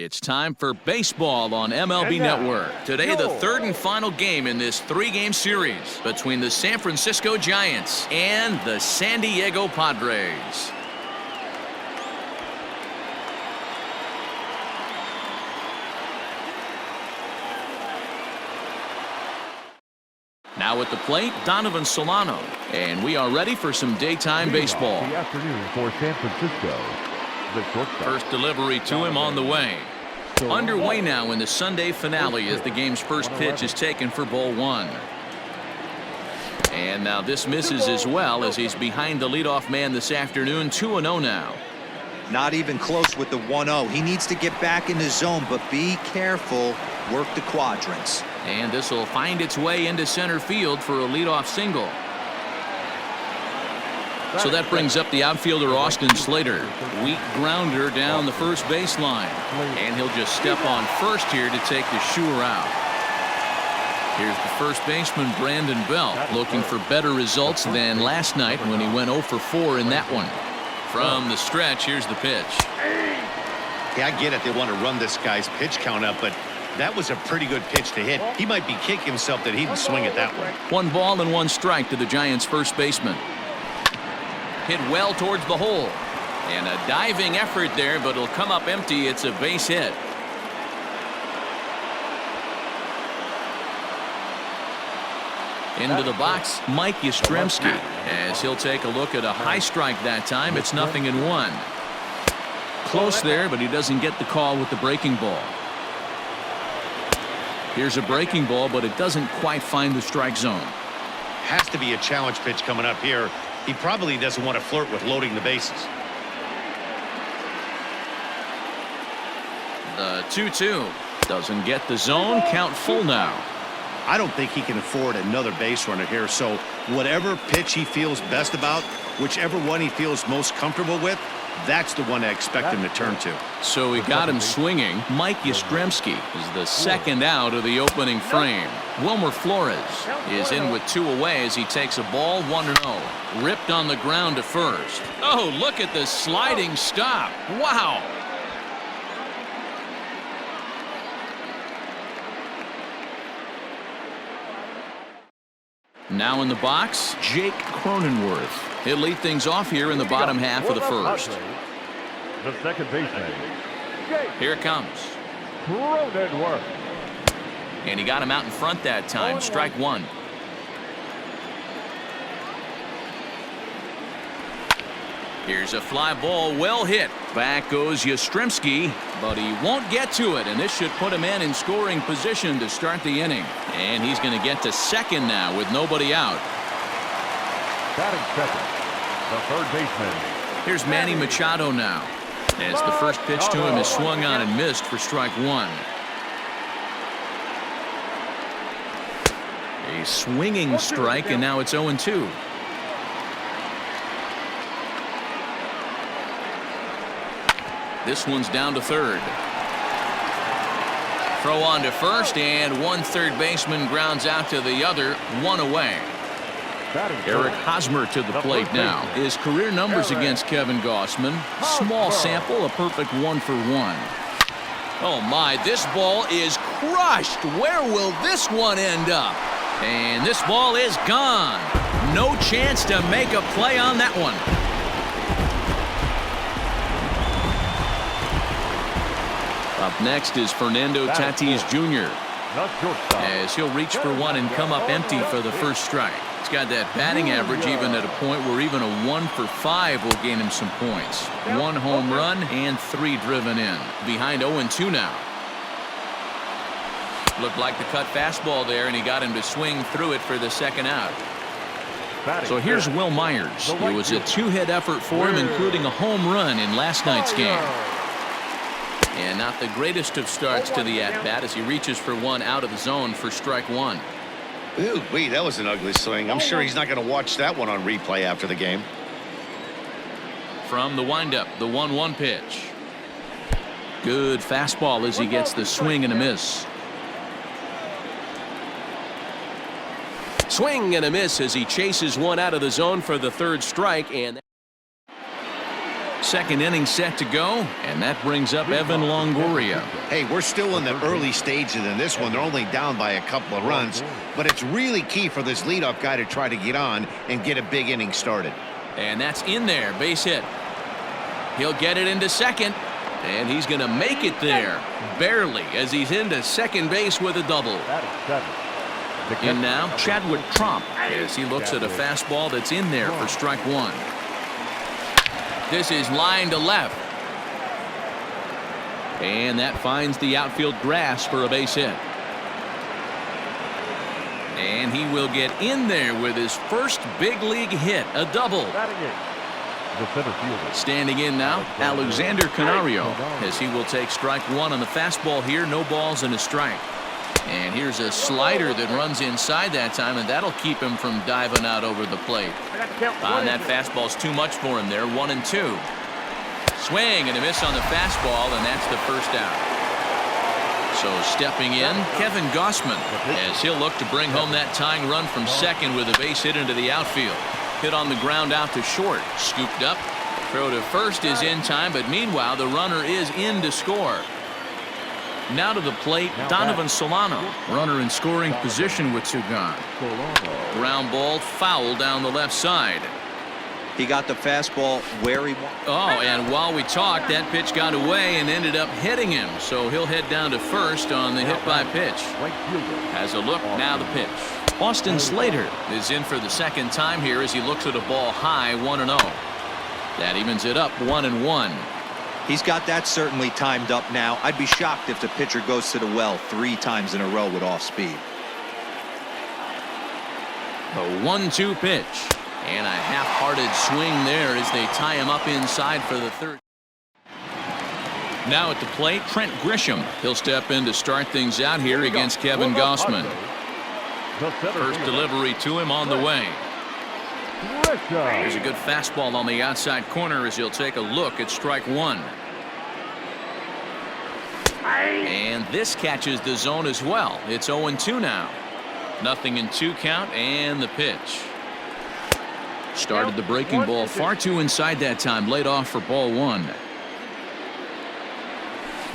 It's time for baseball on MLB Network. Today, the third and final game in this three-game series between the San Francisco Giants and the 샌디에고 Padres. Now at the plate, Donovan Solano. And we are ready for some daytime baseball. The afternoon for San Francisco. First delivery to him on the way. Underway now in the Sunday finale as the game's first pitch is taken for ball one. And now this misses as well as he's behind the leadoff man this afternoon. 2-0 now. Not even close with the 1-0. He needs to get back in the zone, but be careful. Work the quadrants. And this will find its way into center field for a leadoff single. So that brings up the outfielder Austin Slater. Weak grounder down the first baseline. And he'll just step on first here to take the shooter out. Here's the first baseman Brandon Belt looking for better results than last night when he went 0 for 4 in that one. From the stretch, here's the pitch. Yeah, I get it. They want to run this guy's pitch count up, but that was a pretty good pitch to hit. He might be kicking himself that he didn't swing it that way. 1 ball and 1 strike to the Giants' first baseman. Hit well towards the hole. And a diving effort there, but it'll come up empty. It's a base hit. Into the box, Mike Yastrzemski, as he'll take a look at a high strike that time. It's 0-1. Close there, but he doesn't get the call with the breaking ball. Here's a breaking ball, but it doesn't quite find the strike zone. Has to be a challenge pitch coming up here. He probably doesn't want to flirt with loading the bases. The 2-2 doesn't get the zone. Count full now. I don't think he can afford another base runner here, so whatever pitch he feels best about, whichever one he feels most comfortable with, that's the one I expect him to turn to. So he got him swinging. Mike Yastrzemski is the second out of the opening frame. Wilmer Flores is in with 2 away as he takes a ball 1-0. Ripped on the ground to first. Oh, look at the sliding stop. Wow. Now in the box, Jake Cronenworth. He'll lead things off here in the bottom half of the first. The second baseman. Here it comes. Cronenworth. And he got him out in front that time. Strike 1. Here's a fly ball, well hit. Back goes Yastrzemski, but he won't get to it, and this should put him in scoring position to start the inning. And he's going to get to second now with nobody out. Batting second, the third baseman. Here's Manny Machado now, as the first pitch to him is swung on and missed for strike 1. A swinging strike, and now it's 0-2. This one's down to third. Throw on to first, and one third baseman grounds out to the other, 1 away. Eric Hosmer to the plate now. His career numbers against Kevin Gausman. Small sample, a perfect 1 for 1. Oh my, this ball is crushed. Where will this one end up? And this ball is gone. No chance to make a play on that one. Up next is Fernando Tatis Jr. as he'll reach for one and come up empty for the first strike. He's got that batting average even at a point where even a 1 for 5 will gain him some points. 1 home run and 3 driven in. Behind 0-2 now. Looked like the cut fastball there, and he got him to swing through it for the second out. So here's Will Myers. It was a 2-hit effort for him, including a home run in last night's game. And not the greatest of starts to the at-bat as he reaches for one out of the zone for strike 1. Ooh, wait, that was an ugly swing. I'm sure he's not going to watch that one on replay after the game. From the windup, the 1-1 pitch. Good fastball as he gets the swing and a miss. Swing and a miss as he chases one out of the zone for the third strike. And second inning set to go, and that brings up Evan Longoria. Hey, we're still in the early stages in this one. They're only down by a couple of runs, but it's really key for this leadoff guy to try to get on and get a big inning started. And that's in there, base hit. He'll get it into second, and he's going to make it there, barely, as he's into second base with a double. In now, Chadwick Tromp, as he looks at a fastball that's in there for strike one. This is line to left. And that finds the outfield grass for a base hit. And he will get in there with his first big league hit, a double. Standing in now, Alexander Canario, as he will take strike one on the fastball here. No balls and a strike. And here's a slider that runs inside that time, and that'll keep him from diving out over the plate. And that fastball's too much for him there. 1-2. Swing and a miss on the fastball, and that's the first out. So stepping in, Kevin Gossman, as he'll look to bring home that tying run from second with a base hit into the outfield. Hit on the ground out to short. Scooped up. Throw to first is in time, but meanwhile the runner is in to score. Now to the plate, Donovan Solano. Runner in scoring position with two gone. Ground ball foul down the left side. He got the fastball where he wanted. Oh, and while we talked, that pitch got away and ended up hitting him. So he'll head down to first on the hit by pitch. Has a look, now the pitch. Austin Slater is in for the second time here as he looks at a ball high, 1-0. That evens it up 1-1. He's got that certainly timed up now. I'd be shocked if the pitcher goes to the well 3 times in a row with off speed. The 1-2 pitch. And a half-hearted swing there as they tie him up inside for the third. Now at the plate, Trent Grisham. He'll step in to start things out here against Kevin Gossman. First delivery to him on the way. There's a good fastball on the outside corner as he'll take a look at strike one. And this catches the zone as well. It's 0-2 now. Nothing in 2 count, and the pitch. Started the breaking ball far too inside that time. Laid off for ball one.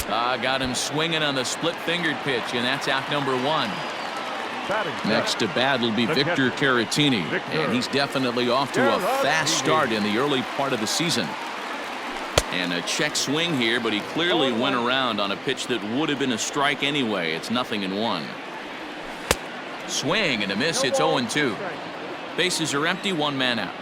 Got him swinging on the split-fingered pitch, and that's out number 1. Next to bat will be Victor Caratini, and he's definitely off to a fast start in the early part of the season. And a check swing here, but he clearly went around on a pitch that would have been a strike anyway. It's 0-1. Swing and a miss. It's 0-2. Bases are empty, 1 man out.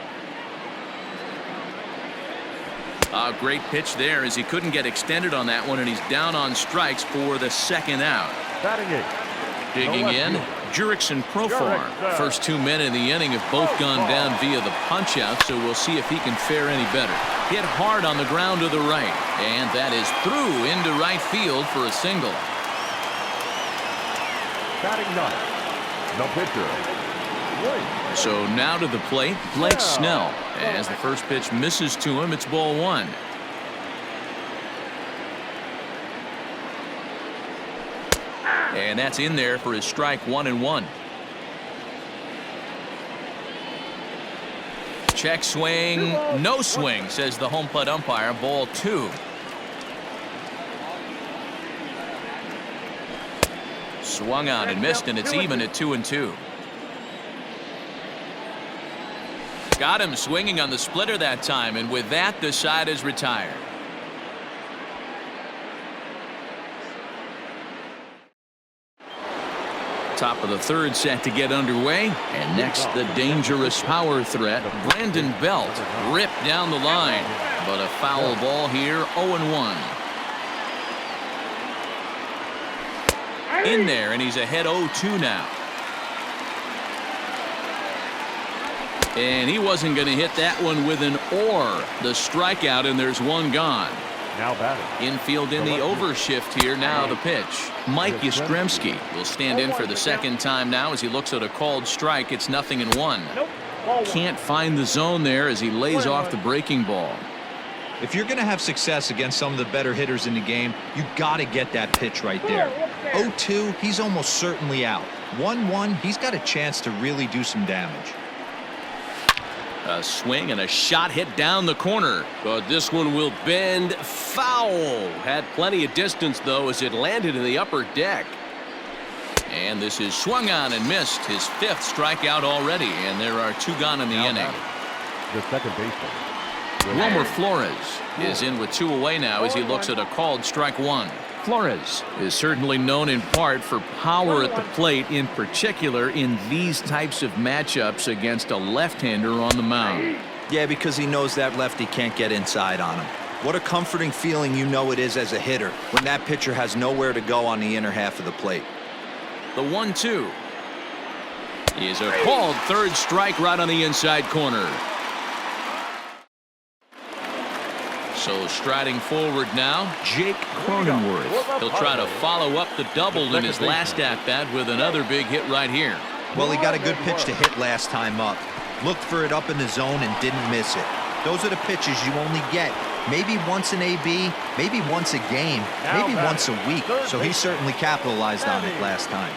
A great pitch there as he couldn't get extended on that one, and he's down on strikes for the second out. Digging in, Jurickson Profar. First 2 men in the inning have both gone down via the punch-out, so we'll see if he can fare any better. Hit hard on the ground to the right, and that is through into right field for a single. Batting 9, the pitcher. So now to the plate, Blake Snell. As the first pitch misses to him, it's ball 1. And that's in there for his strike 1-1. Check swing, no swing, says the home plate umpire. Ball 2. Swung on and missed, and it's even at 2-2. Got him swinging on the splitter that time, and with that, the side is retired. Top of the third set to get underway, and next the dangerous power threat. Brandon Belt ripped down the line, but a foul ball here. 0-1. In there, and he's ahead 0-2 now. And he wasn't going to hit that one with an or. The strikeout, and there's 1 gone. Now batting. Infield in the overshift here. Now the pitch. Mike Yastrzemski will stand in for the second time now as he looks at a called strike. It's 0-1. Can't find the zone there as he lays off the breaking ball. If you're going to have success against some of the better hitters in the game, you got to get that pitch right there. 0-2, he's almost certainly out. 1-1, he's got a chance to really do some damage. A swing and a shot hit down the corner. But this one will bend foul. Had plenty of distance, though, as it landed in the upper deck. And this is swung on and missed. His 5th strikeout already, and there are 2 gone in the inning. The second baseman. Wilmer Flores is in with 2 away now as he looks at a called strike 1. Flores is certainly known in part for power at the plate, in particular in these types of matchups against a left-hander on the mound. Yeah, because he knows that lefty can't get inside on him. What a comforting feeling you know it is as a hitter when that pitcher has nowhere to go on the inner half of the plate. The 1-2 is a called 3rd strike right on the inside corner. So striding forward now, Jake Cronenworth. He'll try to follow up the double in his last at-bat with another big hit right here. Well, he got a good pitch to hit last time up. Looked for it up in the zone and didn't miss it. Those are the pitches you only get maybe once an AB, maybe once a game, maybe once a week. So he certainly capitalized on it last time.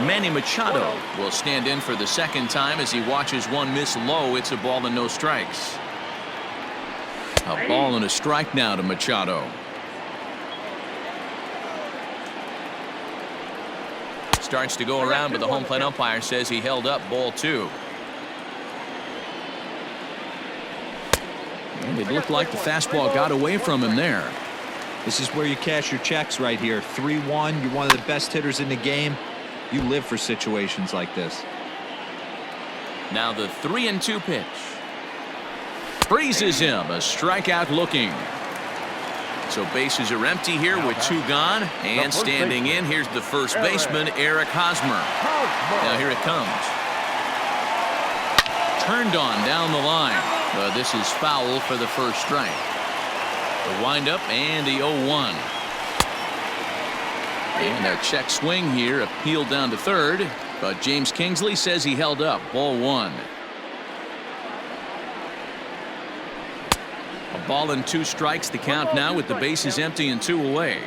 Manny Machado will stand in for the 2nd time as he watches one miss low. It's a ball and no strikes. A ball and a strike now to Machado. Starts to go around, but the home plate umpire says he held up ball 2. And it looked like the fastball got away from him there. This is where you cash your checks right here. 3-1. You're one of the best hitters in the game. You live for situations like this. Now the 3-2 pitch. Freezes him. A strikeout looking. So bases are empty here with 2 gone. And standing in, here's the first baseman, Eric Hosmer. Now here it comes. Turned on down the line. But this is foul for the 1st strike. The windup and the 0-1. And a check swing here, appealed down to 3rd. But James Kingsley says he held up. Ball 1. A ball and 2 strikes, the count now with the bases empty and 2 away.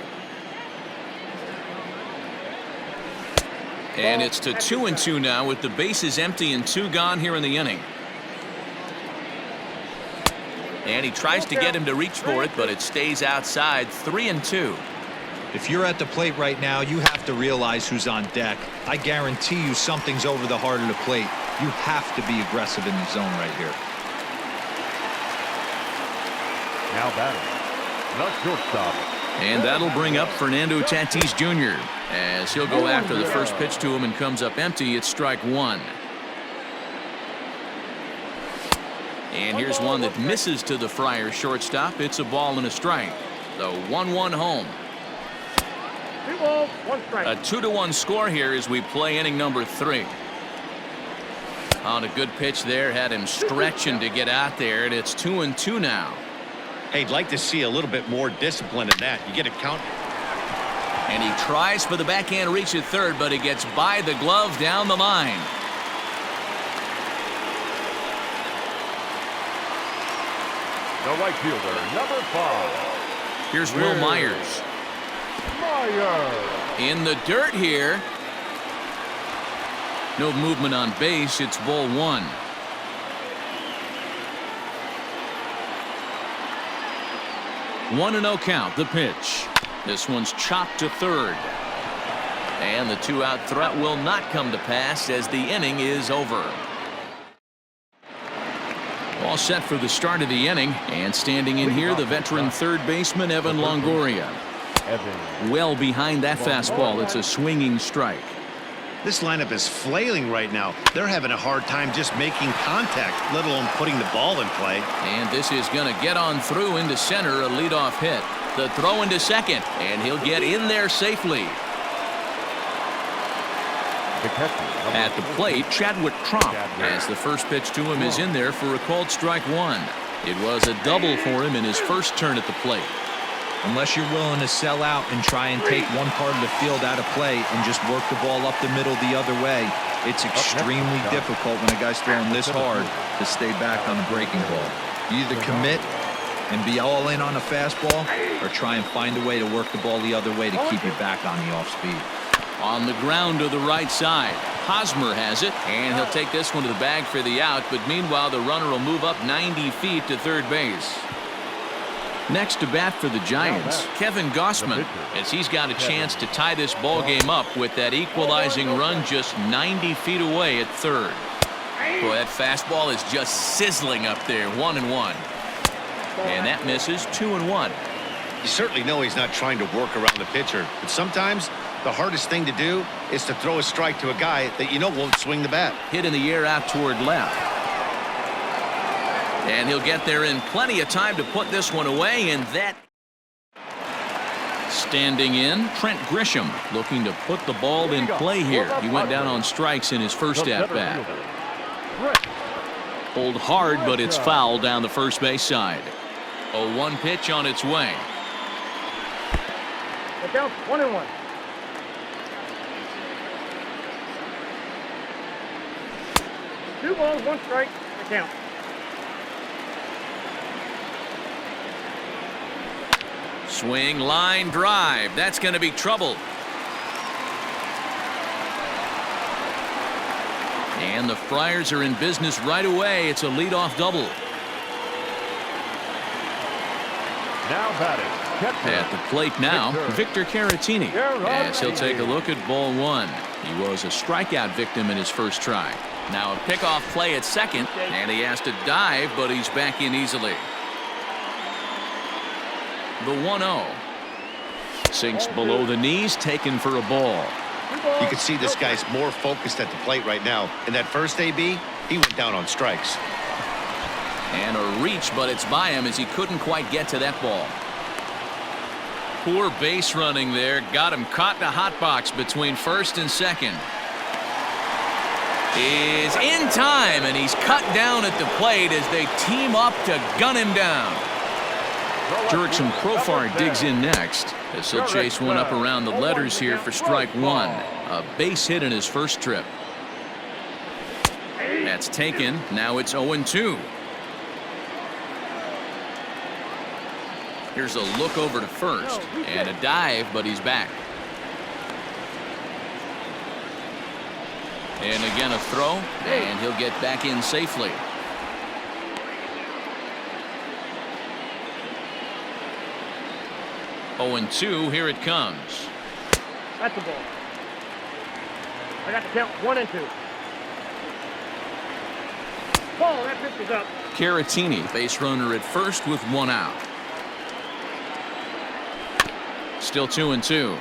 And it's to 2-2 now with the bases empty and 2 gone here in the inning. And he tries to get him to reach for it, but it stays outside. 3-2. If you're at the plate right now, you have to realize who's on deck. I guarantee you something's over the heart of the plate. You have to be aggressive in the zone right here. Now batting, the shortstop. And that'll bring up Fernando Tatis Jr. as he'll go after the first pitch to him and comes up empty. It's strike 1. And here's one that misses to the Friars shortstop. It's a ball and a strike. The 1-1 home. 2 balls, 1 strike. A 2-1 score here as we play inning number 3. On a good pitch there, had him stretching to get out there, and it's 2-2 now. Hey, I'd like to see a little bit more discipline in that. You get a count. And he tries for the backhand reach at 3rd, but he gets by the glove down the line. The right fielder, number 5. Here's Will Myers. In the dirt here. No movement on base. It's ball 1. 1-0 count. The pitch. This one's chopped to 3rd. And the 2-out threat will not come to pass as the inning is over. All set for the start of the inning, and standing in here, the veteran 3rd baseman Evan Longoria. Well behind that fastball. It's a swinging strike. This lineup is flailing right now. They're having a hard time just making contact, let alone putting the ball in play. And this is going to get on through into center, a leadoff hit. The throw into second, and he'll get in there safely. At the plate, Chadwick Tromp, as the first pitch to him is in there for a called strike 1. It was a double for him in his first turn at the plate. Unless you're willing to sell out and try and take one part of the field out of play and just work the ball up the middle the other way, it's extremely difficult when a guy's throwing this hard to stay back on the breaking ball. You either commit and be all in on a fastball or try and find a way to work the ball the other way to keep you back on the off speed. On the ground to the right side. Hosmer has it, and he'll take this one to the bag for the out, but meanwhile the runner will move up 90 feet to third base. Next to bat for the Giants, Kevin Gossman, as he's got a chance to tie this ball game up with that equalizing run just 90 feet away at third. Boy, that fastball is just sizzling up there, 1-1. And that misses, 2-1. You certainly know he's not trying to work around the pitcher, but sometimes the hardest thing to do is to throw a strike to a guy that you know won't swing the bat. Hit in the air out toward left. And he'll get there in plenty of time to put this one away, and that. Standing in, Trent Grisham looking to put the ball in play here. He went down on strikes in his first at-bat. Hold hard, but it's foul down the first base side. A 1 pitch on its way. The count 1-1. Two balls, 1 strike. The count. Swing, line drive. That's going to be trouble. And the Friars are in business right away. It's a leadoff double. Now batting. At the plate now, Victor Caratini. As he'll take a look at ball 1. He was a strikeout victim in his first try. Now a pickoff play at second, and he has to dive, but he's back in easily. The 1-0. Sinks below the knees, taken for a ball. You can see this guy's more focused at the plate right now. In that first AB, he went down on strikes. And a reach, but it's by him as he couldn't quite get to that ball. Poor base running there. Got him caught in a hot box between first and second. Is in time, and he's cut down at the plate as they team up to gun him down. Jurickson Profar digs in next as he'll chase one up around the letters here for strike 1. A base hit in his first trip. That's taken. Now it's 0-2. Here's a look over to first and a dive, but he's back. And again a throw, and he'll get back in safely. Oh, 0-2, here it comes. That's the ball. I got to count 1-2. Ball, that pitch is up. Caratini, base runner at first with 1 out. Still 2-2.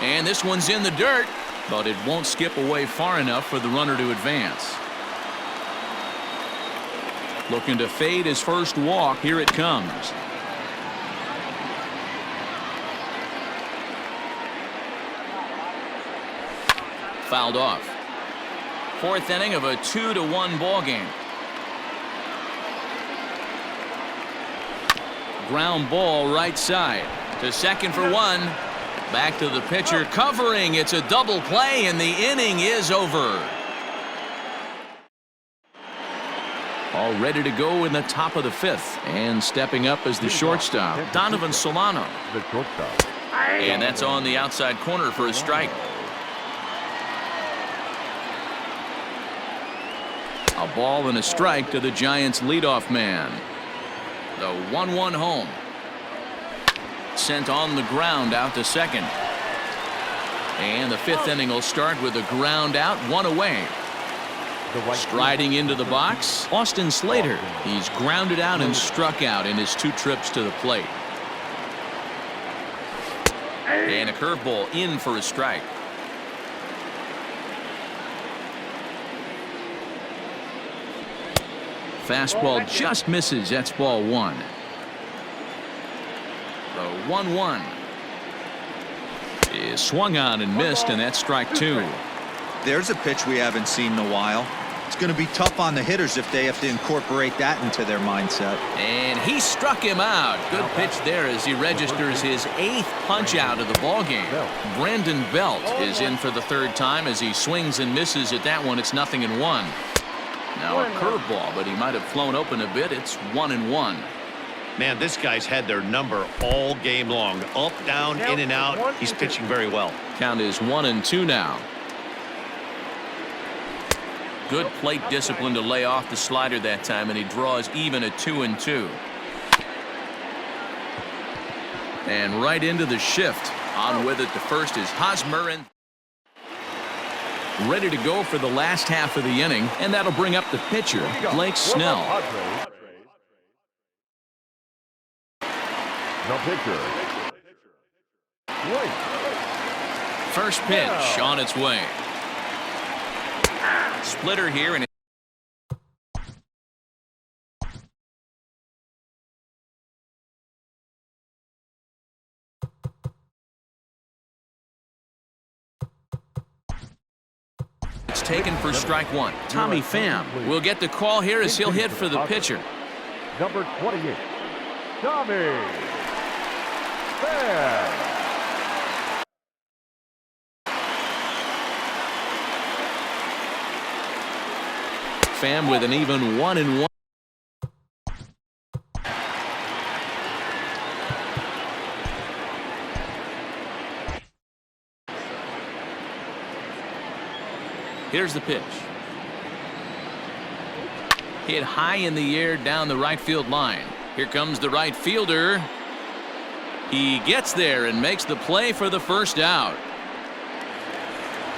And this one's in the dirt, but it won't skip away far enough for the runner to advance. Looking to fade his first walk. Here it comes. Fouled off. 4th inning of a 2-1 ball game. Ground ball right side to second for 1. Back to the pitcher covering. It's a double play, and the inning is over. All ready to go in the top of the 5th, and stepping up as the shortstop, Donovan Solano. The shortstop. And that's on the outside corner for a strike. A ball and a strike to the Giants' leadoff man. The 1-1 home. Sent on the ground out to second. And the 5th inning will start with a ground out, 1 away. Striding into the box, Austin Slater. He's grounded out and struck out in his 2 trips to the plate. And a curveball in for a strike. Fastball just misses. That's ball 1. The 1-1 is swung on and missed, and that's strike 2. There's a pitch we haven't seen in a while. It's going to be tough on the hitters if they have to incorporate that into their mindset. And he struck him out. Good pitch there as he registers his 8th punch out of the ball game. Brandon Belt is in for the 3rd time as he swings and misses at that one. It's 0-1. Now a curveball, but he might have flown open a bit. It's 1-1. Man, this guy's had their number all game long. Up, down, in and out. He's pitching very well. Count is 1-2 now. Good plate discipline to lay off the slider that time, and he draws even at 2-2. And right into the shift. On with it, the first is Hosmer, and ready to go for the last half of the inning, and that'll bring up the pitcher, Blake Snell. The pitcher. First pitch on its way. Splitter here, and it's taken for strike one. Tommy Pham will get the call here as he'll hit for the pitcher. Number 28, Tommy Pham. Pham with an even 1-1. Here's the pitch. Hit high in the air down the right field line. Here comes the right fielder. He gets there and makes the play for the first out.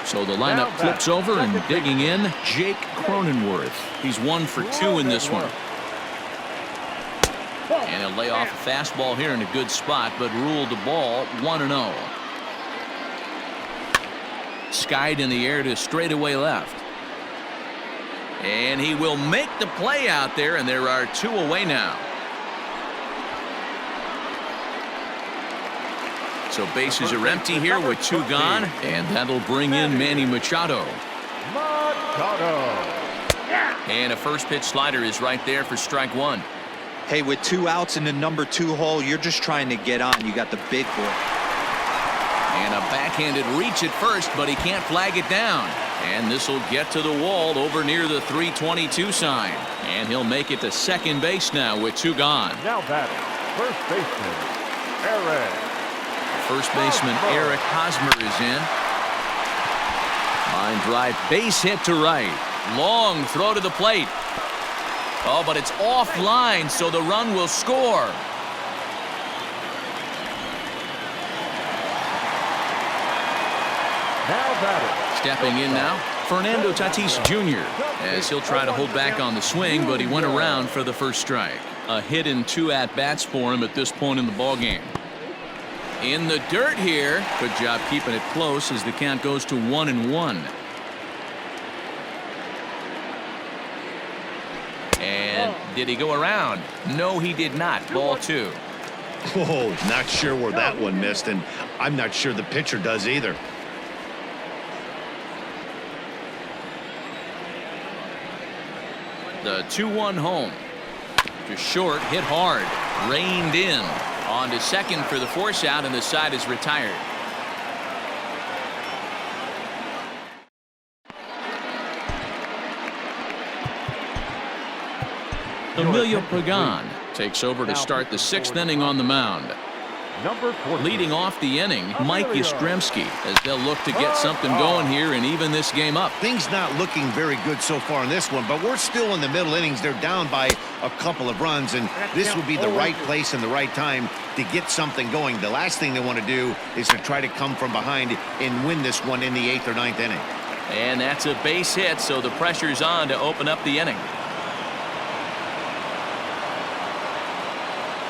So the lineup flips over, and digging in, Jake Cronenworth. He's 1 for 2 in this one. And he'll lay off a fastball here in a good spot, but ruled the ball 1-0. Skied in the air to straightaway left. And he will make the play out there, and there are 2 away now. So bases are empty here with 2 gone, and that'll bring in Manny Machado. And a first pitch slider is right there for strike one. Hey, with 2 outs in the number 2 hole, you're just trying to get on. You got the big boy. And a backhanded reach at first, but he can't flag it down. And this will get to the wall over near the 322 sign. And he'll make it to second base now with 2 gone. Now batting, first baseman, Eric. First baseman Eric Hosmer is in. Line drive, base hit to right. Long throw to the plate. Oh, but it's offline, so the run will score. Now batting. Stepping in now, Fernando Tatis Jr. as he'll try to hold back on the swing, but he went around for the first strike. A hit in 2 at-bats for him at this point in the ballgame. In the dirt here. Good job keeping it close as the count goes to 1-1. And did he go around? No, he did not. Ball 2. Oh, not sure where that one missed, and I'm not sure the pitcher does either. The 2-1 home. Just short, hit hard, reined in. On to second for the force out, and the side is retired. Emilio Pagan takes over to start the 6th inning on the mound. Number 14. Leading off the inning, Mike Yastrzemski, as they'll look to get something going here and even this game up. Things not looking very good so far in this one, but we're still in the middle innings. They're down by a couple of runs, and this would be the right place and the right time to get something going. The last thing they want to do is to try to come from behind and win this one in the 8th or 9th inning. And that's a base hit, so the pressure's on to open up the inning.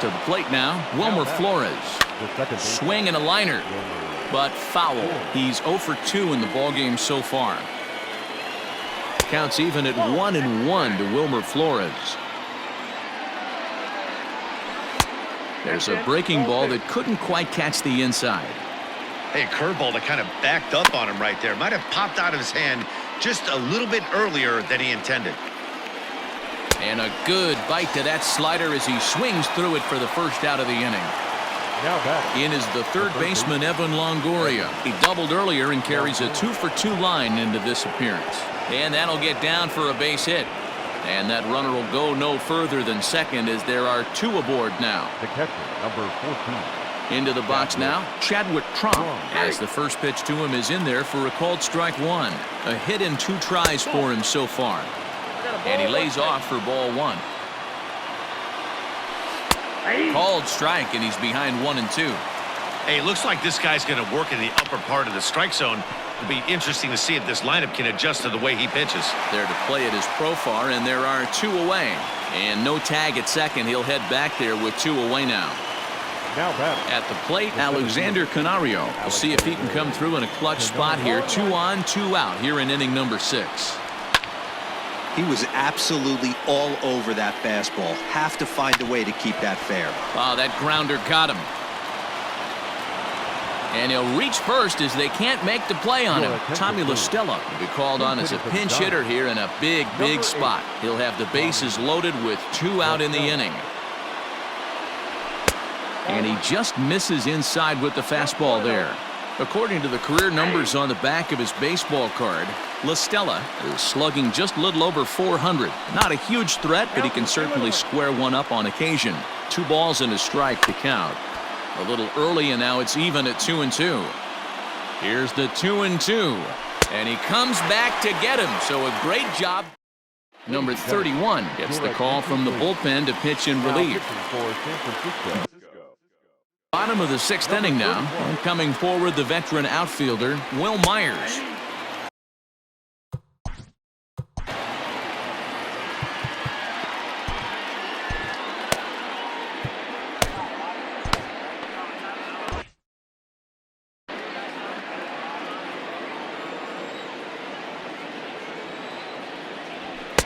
To the plate now, Wilmer Flores. Swing and a liner, but foul. He's 0 for 2 in the ballgame so far. Counts even at 1-1 to Wilmer Flores. There's a breaking ball that couldn't quite catch the inside. Hey, curveball that kind of backed up on him right there. Might have popped out of his hand just a little bit earlier than he intended. And a good bite to that slider as he swings through it for the first out of the inning. In is the third baseman, Evan Longoria. He doubled earlier and carries a 2 for 2 line into this appearance. And that'll get down for a base hit. And that runner will go no further than second as there are 2 aboard now. The catcher, number 14. Into the box now, Chadwick Trump, as the first pitch to him is in there for a called strike 1. A hit in 2 tries for him so far. And he lays off for ball 1. Called strike, and he's behind 1-2. Hey, looks like this guy's going to work in the upper part of the strike zone. It'll be interesting to see if this lineup can adjust to the way he pitches. There to play it is Profar, and there are 2 away. And no tag at second. He'll head back there with 2 away now. Now batting. At the plate, Alexander Canario. We'll see if he can come through in a clutch spot here. 2 on, 2 out here in inning number 6. He was absolutely all over that fastball. Have to find a way to keep that fair. Wow, that grounder got him. And he'll reach first as they can't make the play on him. Tommy LaStella will be called on as a pinch hitter here in a big spot. He'll have the bases loaded with 2 out in the inning. And he just misses inside with the fastball there. According to the career numbers on the back of his baseball card, LaStella is slugging just a little over 400. Not a huge threat, but he can certainly square one up on occasion. 2 balls and a strike to count. A little early, and now it's even at 2-2. Here's the 2-2. And he comes back to get him. So a great job. Number 31 gets the call from the bullpen to pitch in relief. Bottom of the 6th inning now. And coming forward, the veteran outfielder, Will Myers.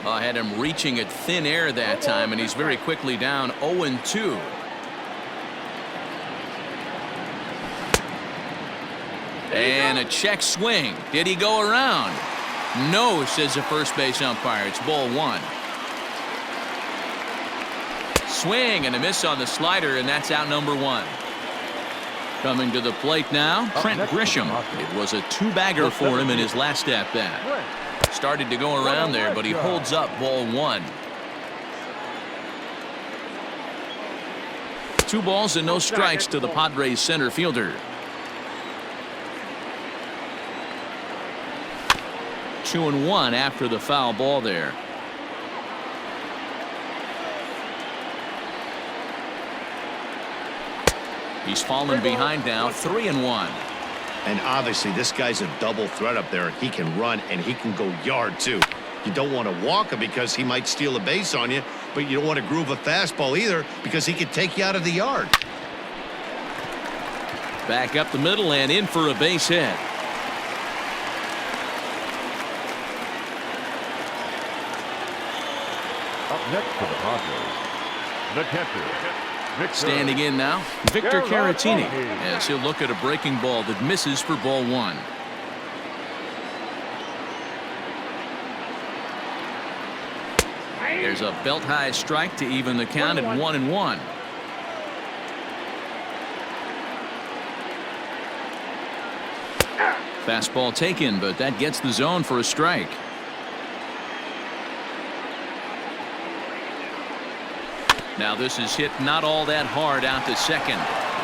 I had him reaching at thin air that time, and he's very quickly down 0-2. And a check swing. Did he go around? No, says the first base umpire. It's ball 1. Swing and a miss on the slider, and that's out number 1. Coming to the plate now, Trent Grisham. It was a 2-bagger for him in his last at-bat. Started to go around there, but he holds up ball 1. 2 balls and no strikes to the Padres center fielder. 2-1 after the foul ball there. He's fallen behind now, 3-1. And obviously this guy's a double threat up there. He can run and he can go yard too. You don't want to walk him because he might steal a base on you, but you don't want to groove a fastball either because he could take you out of the yard. Back up the middle and in for a base hit. Up next for the Padres, the catcher. Standing in now, Victor Caratini, as he'll look at a breaking ball that misses for ball 1. There's a belt-high strike to even the count at 1-1. Fastball taken, but that gets the zone for a strike. Now this is hit not all that hard out to second.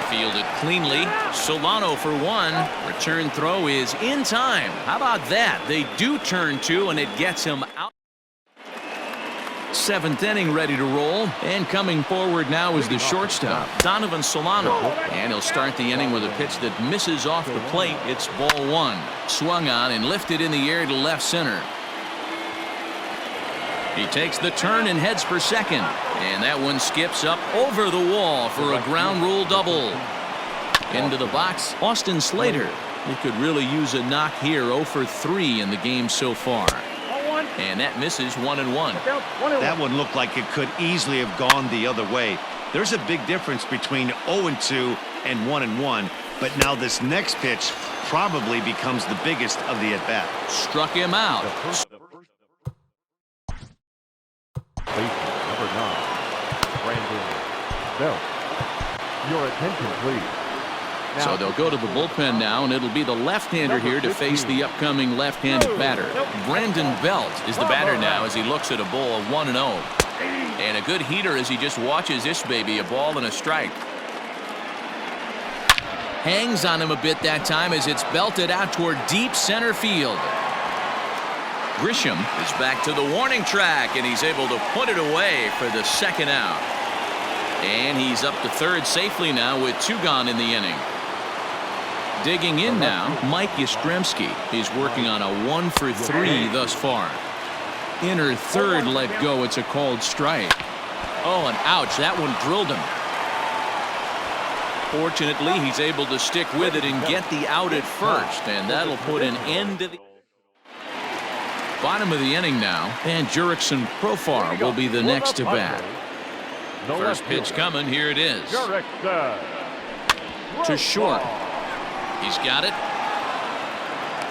Fielded cleanly. Solano for 1. Return throw is in time. How about that? They do turn 2, and it gets him out. 7th inning ready to roll. And coming forward now is the shortstop, Donovan Solano. And he'll start the inning with a pitch that misses off the plate. It's ball 1. Swung on and lifted in the air to left center. He takes the turn and heads for second. And that one skips up over the wall for a ground rule double. Into the box, Austin Slater. He could really use a knock here. 0 for 3 in the game so far. And that misses 1-1. That one looked like it could easily have gone the other way. There's a big difference between 0-2 and 1-1. But now this next pitch probably becomes the biggest of the at-bat. Struck him out. Number 9, Brandon Belt. Your attention, please. So they'll go to the bullpen now, and it'll be the left-hander here to face the upcoming left-handed batter. Brandon Belt is the batter now as he looks at a ball 1-0. And a good heater as he just watches this baby, a ball and a strike. Hangs on him a bit that time as it's belted out toward deep center field. Grisham is back to the warning track, and he's able to put it away for the second out. And he's up to third safely now with 2 gone in the inning. Digging in now, Mike Yastrzemski. He's working on a 1-for-3 thus far. Inner third let go. It's a called strike. Oh, and ouch, that one drilled him. Fortunately, he's able to stick with it and get the out at first, and that'll put an end to the bottom of the inning now. And Jurickson Profar will be the next to bat. First pitch coming. Here it is. To short. He's got it.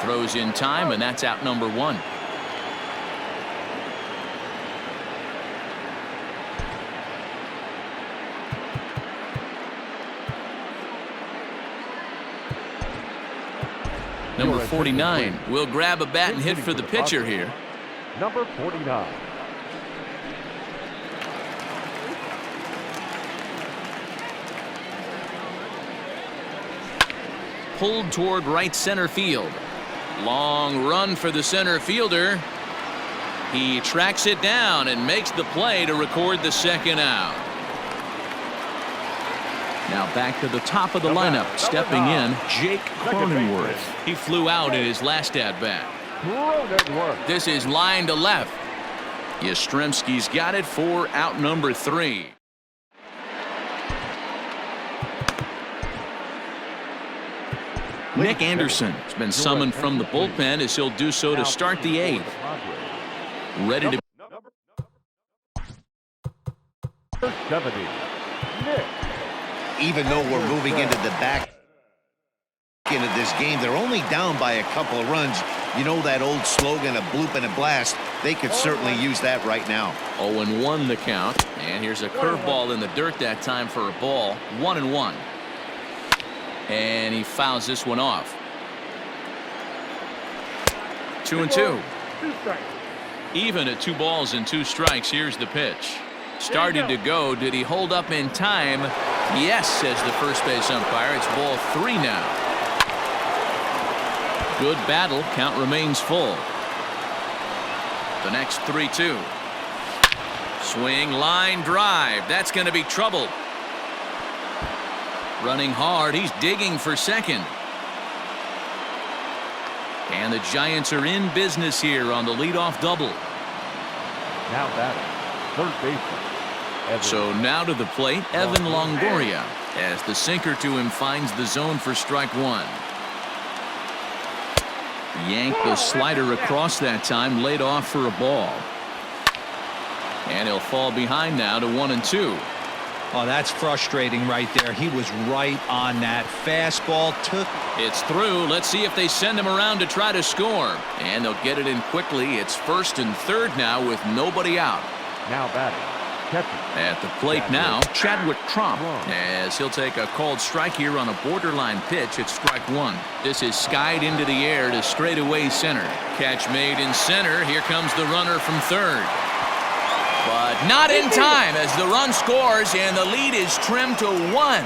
Throws in time, and that's out number 1. Number 49 will grab a bat and hit for the pitcher here. Number 49. Pulled toward right center field. Long run for the center fielder. He tracks it down and makes the play to record the second out. Now back to the top of the lineup. Stepping in, Jake Cronenworth. He flew out in his last at-bat. This is line to left. Yastrzemski's got it for out number 3. Nick Anderson has been summoned from the bullpen as he'll do so to start the 8th. Ready to 70. Nick. Even though we're moving into the back end of this game, they're only down by a couple of runs. You know that old slogan, a bloop and a blast. They could certainly use that right now. 0-1 the count. And here's a curveball in the dirt that time for a ball. 1-1. And he fouls this one off. 2-2. Even at 2 balls and 2 strikes. Here's the pitch. Started to go. Did he hold up in time? Yes, says the first base umpire. It's ball 3 now. Good battle. Count remains full. The next 3-2. Swing, line drive. That's going to be trouble. Running hard. He's digging for second. And the Giants are in business here on the leadoff double. Now batting, third baseman. So now to the plate, Evan Longoria, as the sinker to him finds the zone for strike 1. Yanked the slider across that time, laid off for a ball. And he'll fall behind now to 1-2. Oh, that's frustrating right there. He was right on that. Fastball took. It's through. Let's see if they send him around to try to score. And they'll get it in quickly. It's first and third now with nobody out. Now batting, catcher. At the plate now, Chadwick Tromp, as he'll take a called strike here on a borderline pitch at strike 1. This is skied into the air to straightaway center. Catch made in center. Here comes the runner from third. But not in time as the run scores and the lead is trimmed to 1.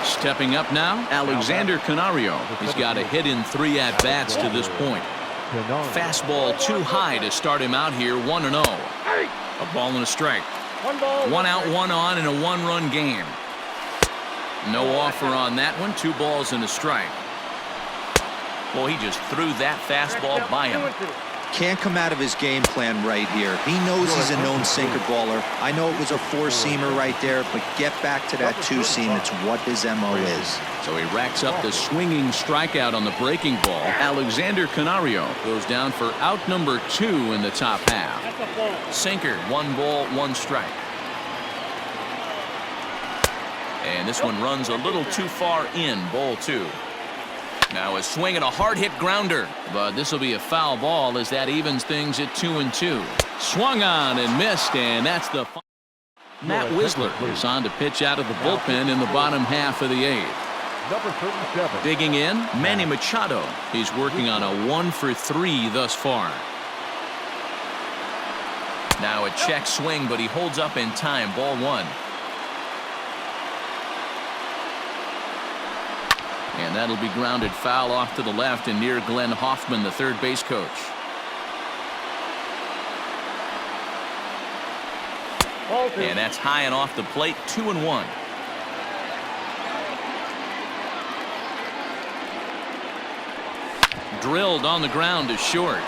Stepping up now, Alexander Canario. He's got a hit in 3 at-bats to this point. Fastball too high to start him out here. 1-0. A ball and a strike. 1 out, 1 on in a 1-run game. No offer on that one. 2 balls and a strike. Well, he just threw that fastball by him. Can't come out of his game plan right here. He knows he's a known sinker baller. I know it was a 4-seamer right there, but get back to that 2-seam. It's what his MO is. So he racks up the swinging strikeout on the breaking ball. Alexander Canario goes down for out number 2 in the top half. Sinker, 1 ball, 1 strike. And this one runs a little too far in, ball 2. Now a swing and a hard-hit grounder, but this will be a foul ball as that evens things at 2-2. Swung on and missed, and that's the Matt Wisler is on to pitch out of the bullpen in the bottom half of the 8th. Number 37. Digging in, Manny Machado. He's working on a 1-for-3 thus far. Now a check swing, but he holds up in time. Ball 1. And that'll be grounded foul off to the left and near Glenn Hoffman, the third base coach. And that's high and off the plate. 2-1. Drilled on the ground to short.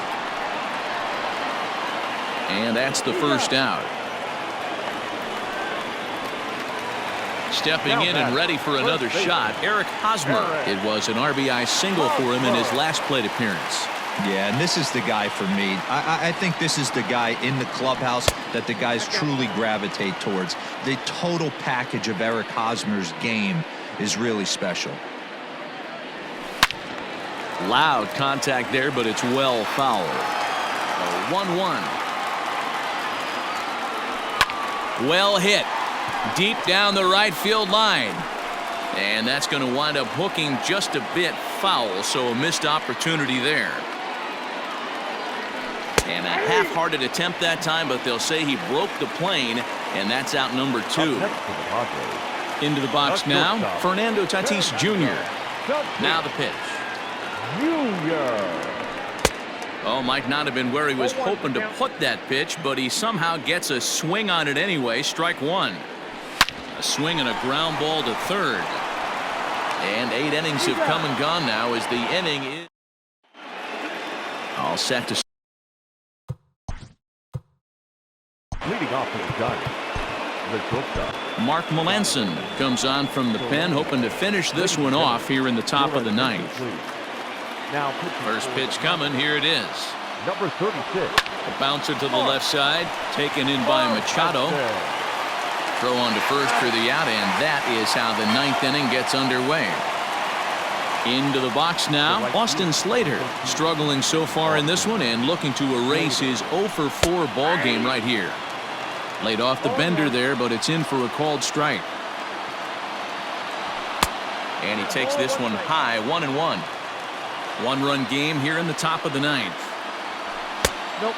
And that's the first out. Stepping in and ready for another shot, Eric Hosmer. It was an RBI single for him in his last plate appearance. Yeah, and this is the guy for me. I think this is the guy in the clubhouse that the guys truly gravitate towards. The total package of Eric Hosmer's game is really special. Loud contact there, but it's well fouled. 1-1. Well hit. Deep down the right field line. And that's going to wind up hooking just a bit foul, so a missed opportunity there. And a half-hearted attempt that time, but they'll say he broke the plane, and that's out number 2. Into the box now, Fernando Tatis Jr. Now the pitch. Oh, might not have been where he was hoping to put that pitch, but he somehow gets a swing on it anyway. Strike 1. A swing and a ground ball to third. And 8 innings have come and gone now as the inning is all set to. Leading off for the Giants, the shortstop. Mark Melanson comes on from the pen, hoping to finish this one off here in the top of the 9th. First pitch coming. Here it is. Number 36. A bouncer to the left side, taken in by Machado. Throw on to first for the out, and that is how the 9th inning gets underway. Into the box now, Austin Slater, struggling so far in this one and looking to erase his 0-for-4 ball game right here. Laid off the bender there, but it's in for a called strike. And he takes this one high. 1-1. One-run game here in the top of the 9th.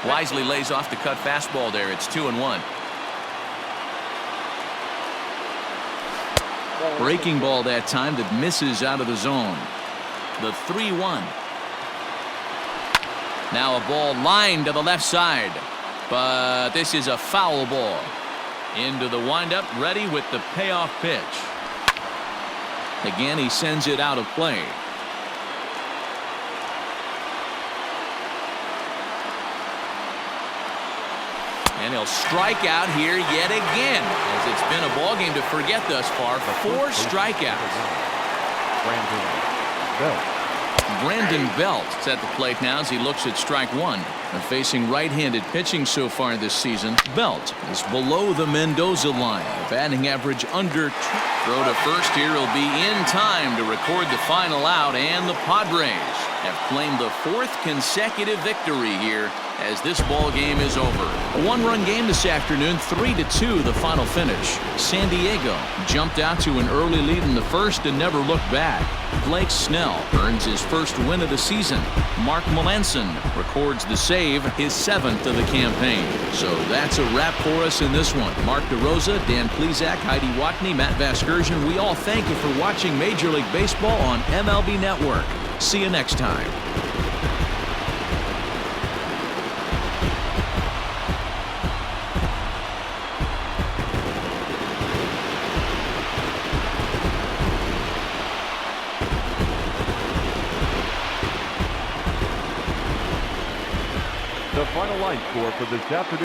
Wisely lays off the cut fastball there. It's 2-1. Breaking ball that time that misses out of the zone. The 3-1. Now a ball lined to the left side, but this is a foul ball. Into the windup, ready with the payoff pitch. Again, he sends it out of play. And he'll strike out here yet again, as it's been a ball game to forget thus far. 4 strikeouts. Brandon Belt is at the plate now as he looks at strike 1. And facing right-handed pitching so far this season, Belt is below the Mendoza line. Batting average under 2. Throw to first here will be in time to record the final out, and the Padres have claimed the 4th consecutive victory here as this ball game is over. A 1-run game this afternoon, 3-2 the final finish. 샌디에고 jumped out to an early lead in the first and never looked back. Blake Snell earns his first win of the season. Mark Melanson records the save, his 7th of the campaign. So that's a wrap for us in this one. Mark DeRosa, Dan Plesac, Heidi Watney, Matt Vasgersian, we all thank you for watching Major League Baseball on MLB Network. See you next time. The final line score for this afternoon.